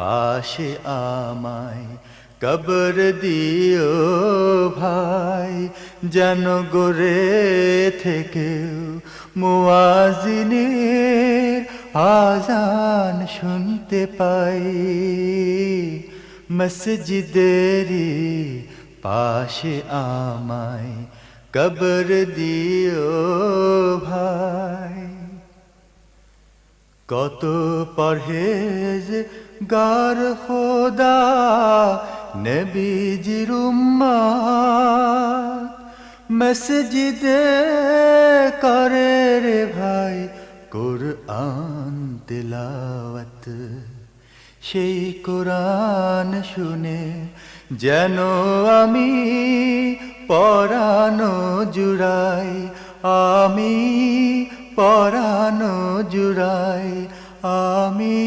পাশে আমায় কবর দিও ভাই, যেন গড়ে থেকেও মুয়াজ্জিনের আজান শুনতে পাই। মসজিদেরি পাশে আমায় কবর দিও ভাই। কত পরহেজ গার খোদা নবীজির উম্মত, মসজিদে করে রে ভাই কুরআন তিলাওয়াত। সেই কুরআন শুনে যেন আমি পরানো জুড়াই, আমি পরানো জুড়াই, আমি